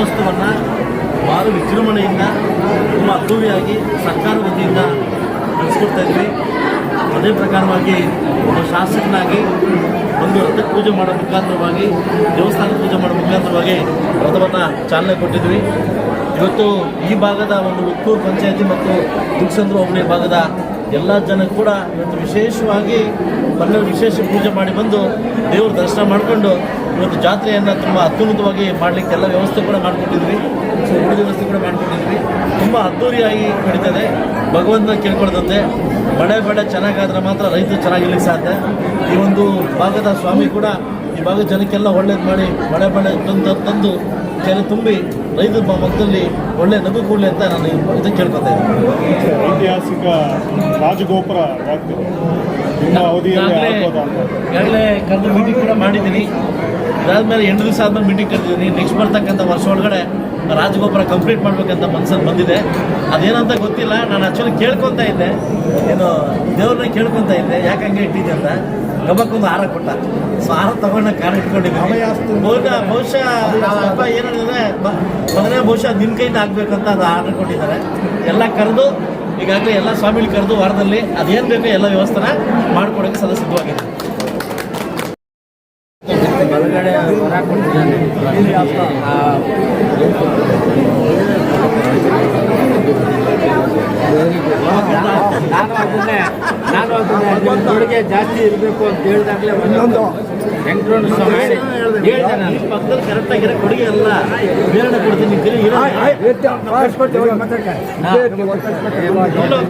ರಥೋತ್ಸವವನ್ನು ಭಾಳ ವಿಜೃಂಭಣೆಯಿಂದ ತುಂಬ ಅದ್ದೂರಿಯಾಗಿ ಸರ್ಕಾರ ವತಿಯಿಂದ ನಡೆಸ್ಕೊಡ್ತಾ ಇದ್ವಿ. ಅದೇ ಪ್ರಕಾರವಾಗಿ ಒಬ್ಬ ಶಾಸಕನಾಗಿ ಒಂದು ರಥ ಪೂಜೆ ಮಾಡೋ ಮುಖಾಂತರವಾಗಿ, ದೇವಸ್ಥಾನ ಪೂಜೆ ಮಾಡೋ ಮುಖಾಂತರವಾಗಿ ರಥವನ್ನು ಚಾಲನೆ ಕೊಟ್ಟಿದ್ವಿ. ಇವತ್ತು ಈ ಭಾಗದ ಒಂದು ಉತ್ತೂರು ಪಂಚಾಯತಿ ಮತ್ತು ದುಗ್ಸಂದ್ರ ಹೋಬಳಿ ಭಾಗದ ಎಲ್ಲ ಜನ ಕೂಡ ಇವತ್ತು ವಿಶೇಷವಾಗಿ ವಿಶೇಷ ಪೂಜೆ ಮಾಡಿ ಬಂದು ದೇವ್ರ ದರ್ಶನ ಮಾಡಿಕೊಂಡು ಇವತ್ತು ಜಾತ್ರೆಯನ್ನು ತುಂಬ ಅತ್ಯುನ್ನತವಾಗಿ ಮಾಡಲಿಕ್ಕೆ ಎಲ್ಲ ವ್ಯವಸ್ಥೆ ಕೂಡ ಮಾಡಿಕೊಟ್ಟಿದ್ವಿ. ಉಳಿದ ವ್ಯವಸ್ಥೆ ಕೂಡ ಮಾಡಿಕೊಟ್ಟಿದ್ವಿ. ತುಂಬ ಅದ್ದೂರಿಯಾಗಿ ನಡೀತದೆ. ಭಗವಂತನ ಕೇಳ್ಕೊಳ್ದಂತೆ ಮಳೆ ಚೆನ್ನಾಗಾದ್ರೆ ಮಾತ್ರ ರೈತರು ಚೆನ್ನಾಗಿರ್ಲಿಕ್ಕೆ ಸಾಧ್ಯ. ಈ ಒಂದು ಭಾಗದ ಸ್ವಾಮಿ ಕೂಡ ಈ ಭಾಗದ ಜನಕ್ಕೆಲ್ಲ ಒಳ್ಳೇದು ಮಾಡಿ ಮಳೆ ತಂದು ಕೆರೆ ತುಂಬಿ ರೈತರ ಮಕ್ಕಳಲ್ಲಿ ಒಳ್ಳೆ ನಗು ಕೂಡಲಿ ಅಂತ ನಾನು ಇದು ಕೇಳ್ಕೊತಾ ಇದ್ದೀನಿ. ಐತಿಹಾಸಿಕ ರಾಜಗೋಪುರ ಈಗಾಗಲೇ ಕರೆದು ಮೀಟಿಂಗ್ ಕೂಡ ಮಾಡಿದ್ದೀನಿ. ಇದಾದ್ಮೇಲೆ 8 ದಿವಸ ಆದ್ಮೇಲೆ ಮೀಟಿಂಗ್ ಕರೆದಿದ್ದೀನಿ. ನೆಕ್ಸ್ಟ್ ಬರ್ತಕ್ಕಂಥ ವರ್ಷ ಒಳಗಡೆ ರಾಜಗೋಪುರ ಕಂಪ್ಲೀಟ್ ಮಾಡಬೇಕಂತ ಮನಸ್ಸಲ್ಲಿ ಬಂದಿದೆ. ಅದೇನಂತ ಗೊತ್ತಿಲ್ಲ. ನಾನು ಆ್ಯಕ್ಚುಲಿ ಕೇಳ್ಕೊತಾ ಇದ್ದೆ, ಏನು ದೇವ್ರನ್ನ ಕೇಳ್ಕೊತಾ ಇದ್ದೆ, ಯಾಕೆ ಹಂಗೆ ಇಟ್ಟಿದ್ದೆ ಅಂತ. ಗಬಕ್ಕೊಂದು ಹಾರ ಕೊಟ್ಟ. ಸೊ ಹಾರ ತಗೊಂಡ ಕಾರ್ ಇಟ್ಕೊಂಡಿದ್ದೀನಿ. ಬಹುಶಃ ಅಪ್ಪ ಏನು ಹೇಳಿದ್ರೆ ಮೊದಲನೇ ಬಹುಶಃ ನಿನ್ನ ಕೈಯಿಂದ ಆಗ್ಬೇಕಂತ ಅದು ಆರ್ಡರ್ ಕೊಟ್ಟಿದ್ದಾರೆ. ಎಲ್ಲ ಕರೆದು ಈಗಾಗಲೇ ಎಲ್ಲ ಸ್ವಾಮಿಗಳು ಕರೆದು ವಾರದಲ್ಲಿ ಅದೇನು ಬೇಕೋ ಎಲ್ಲ ವ್ಯವಸ್ಥೆನ ಮಾಡಿಕೊಡೋಕ್ಕೆ ಸಿದ್ಧವಾಗಿದೆ. ಹೊರಗಡೆ ಹೊರ ಕೊಟ್ಟಿದ್ದಾನೆ. ನಾನು ಅದನ್ನೇ ಕೊಡುಗೆ ಜಾಸ್ತಿ ಇರಬೇಕು ಅಂತ ಹೇಳಿದಾಗಲೇ ವೆಂಕಟರಮಣ ಸ್ವಾಮಿ ಹೇಳಿದೆ. ನಾನು ಪಕ್ಕದಲ್ಲಿ ಕರೆಕ್ಟಾಗಿರೋ ಕೊಡುಗೆ ಎಲ್ಲ ಬೇರೆ ಕೊಡ್ತೀನಿ.